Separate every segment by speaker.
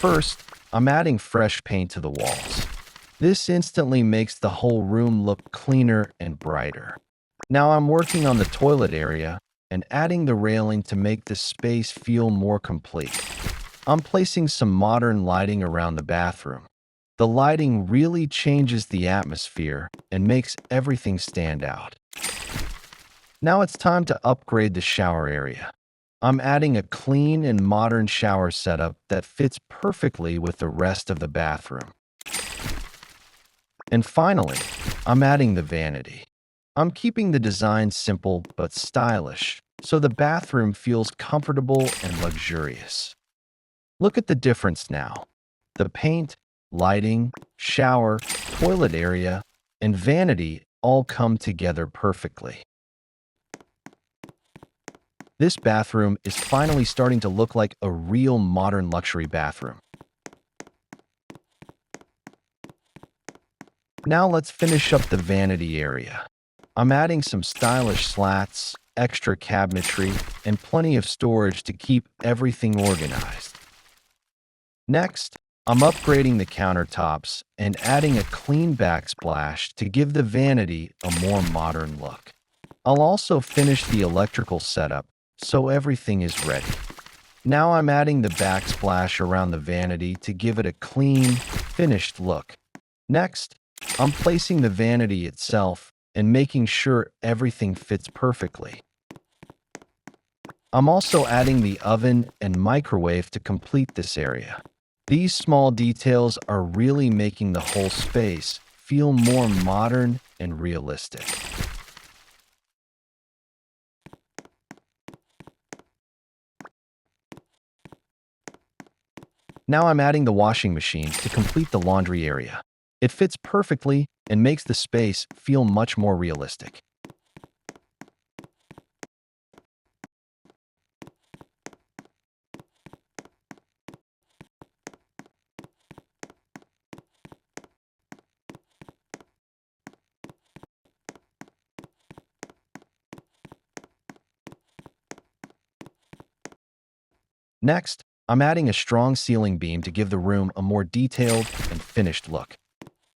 Speaker 1: First, I'm adding fresh paint to the walls. This instantly makes the whole room look cleaner and brighter. Now I'm working on the toilet area and adding the railing to make the space feel more complete. I'm placing some modern lighting around the bathroom. The lighting really changes the atmosphere and makes everything stand out. Now it's time to upgrade the shower area. I'm adding a clean and modern shower setup that fits perfectly with the rest of the bathroom. And finally, I'm adding the vanity. I'm keeping the design simple but stylish, so the bathroom feels comfortable and luxurious. Look at the difference now. The paint, lighting, shower, toilet area, and vanity all come together perfectly. This bathroom is finally starting to look like a real modern luxury bathroom. Now let's finish up the vanity area. I'm adding some stylish slats, extra cabinetry, and plenty of storage to keep everything organized. Next, I'm upgrading the countertops and adding a clean backsplash to give the vanity a more modern look. I'll also finish the electrical setup so everything is ready. Now I'm adding the backsplash around the vanity to give it a clean, finished look. Next, I'm placing the vanity itself and making sure everything fits perfectly. I'm also adding the oven and microwave to complete this area. These small details are really making the whole space feel more modern and realistic. Now I'm adding the washing machine to complete the laundry area. It fits perfectly and makes the space feel much more realistic. Next, I'm adding a strong ceiling beam to give the room a more detailed and finished look.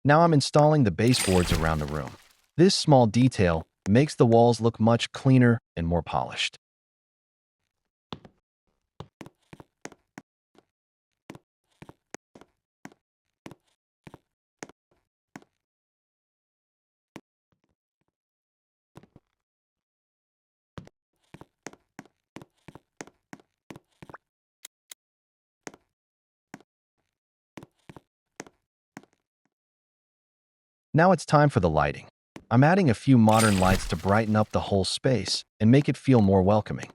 Speaker 1: Now I'm installing the baseboards around the room. This small detail makes the walls look much cleaner and more polished. Now it's time for the lighting. I'm adding a few modern lights to brighten up the whole space and make it feel more welcoming.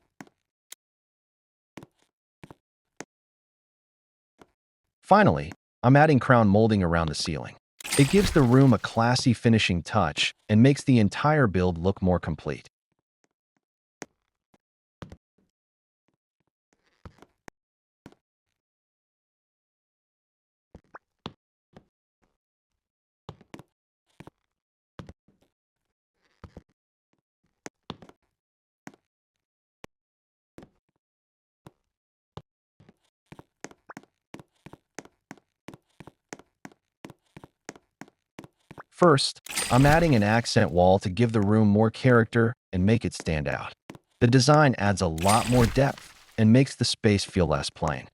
Speaker 1: Finally, I'm adding crown molding around the ceiling. It gives the room a classy finishing touch and makes the entire build look more complete. First, I'm adding an accent wall to give the room more character and make it stand out. The design adds a lot more depth and makes the space feel less plain.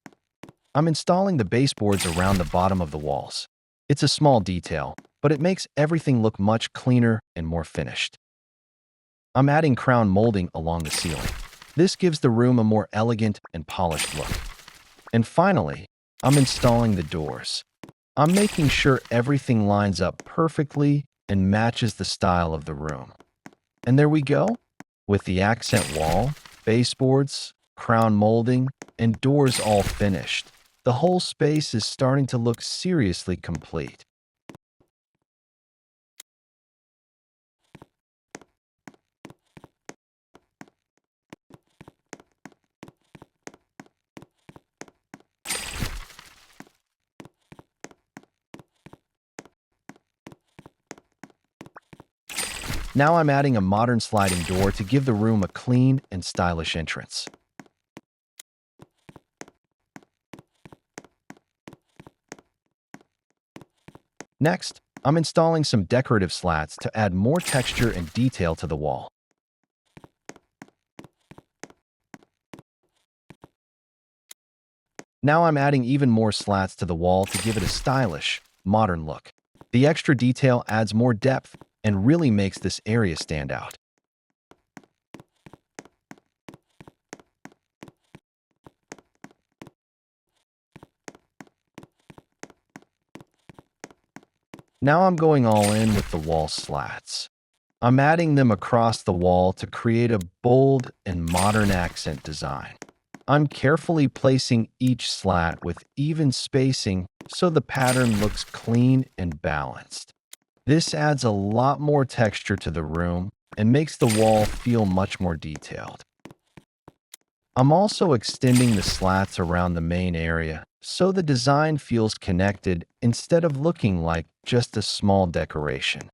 Speaker 1: I'm installing the baseboards around the bottom of the walls. It's a small detail, but it makes everything look much cleaner and more finished. I'm adding crown molding along the ceiling. This gives the room a more elegant and polished look. And finally, I'm installing the doors. I'm making sure everything lines up perfectly and matches the style of the room. And there we go. With the accent wall, baseboards, crown molding, and doors all finished, the whole space is starting to look seriously complete. Now I'm adding a modern sliding door to give the room a clean and stylish entrance. Next, I'm installing some decorative slats to add more texture and detail to the wall. Now I'm adding even more slats to the wall to give it a stylish, modern look. The extra detail adds more depth and really makes this area stand out. Now I'm going all in with the wall slats. I'm adding them across the wall to create a bold and modern accent design. I'm carefully placing each slat with even spacing so the pattern looks clean and balanced. This adds a lot more texture to the room and makes the wall feel much more detailed. I'm also extending the slats around the main area so the design feels connected instead of looking like just a small decoration.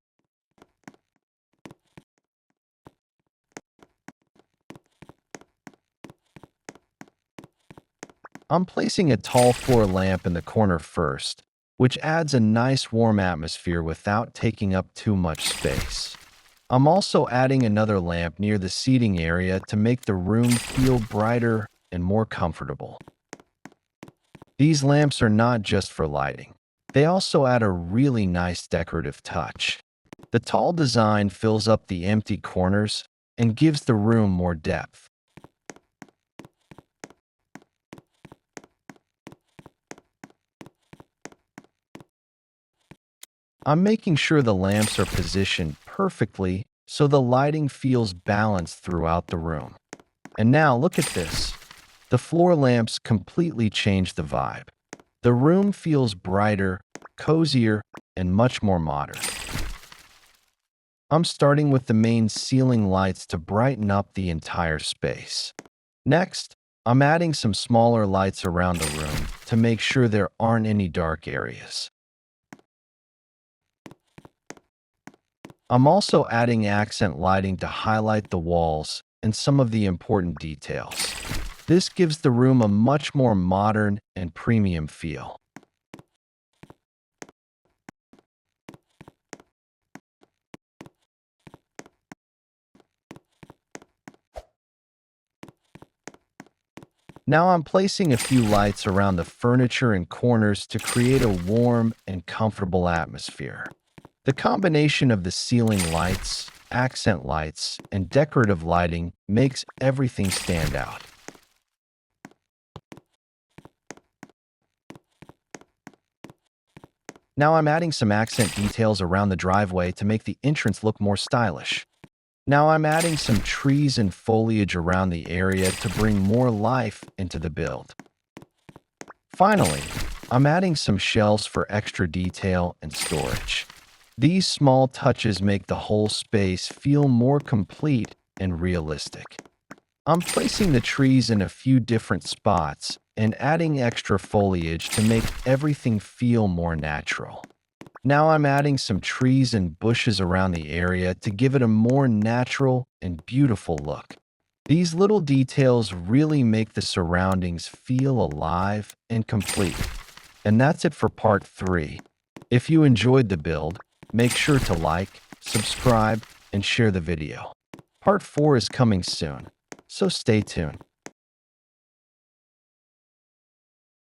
Speaker 1: I'm placing a tall floor lamp in the corner first, which adds a nice warm atmosphere without taking up too much space. I'm also adding another lamp near the seating area to make the room feel brighter and more comfortable. These lamps are not just for lighting. They also add a really nice decorative touch. The tall design fills up the empty corners and gives the room more depth. I'm making sure the lamps are positioned perfectly so the lighting feels balanced throughout the room. And now look at this. The floor lamps completely change the vibe. The room feels brighter, cozier, and much more modern. I'm starting with the main ceiling lights to brighten up the entire space. Next, I'm adding some smaller lights around the room to make sure there aren't any dark areas. I'm also adding accent lighting to highlight the walls and some of the important details. This gives the room a much more modern and premium feel. Now I'm placing a few lights around the furniture and corners to create a warm and comfortable atmosphere. The combination of the ceiling lights, accent lights, and decorative lighting makes everything stand out. Now I'm adding some accent details around the driveway to make the entrance look more stylish. Now I'm adding some trees and foliage around the area to bring more life into the build. Finally, I'm adding some shelves for extra detail and storage. These small touches make the whole space feel more complete and realistic. I'm placing the trees in a few different spots and adding extra foliage to make everything feel more natural. Now I'm adding some trees and bushes around the area to give it a more natural and beautiful look. These little details really make the surroundings feel alive and complete. And that's it for part 3. If you enjoyed the build, make sure to like, subscribe, and share the video. Part 4 is coming soon, so stay tuned.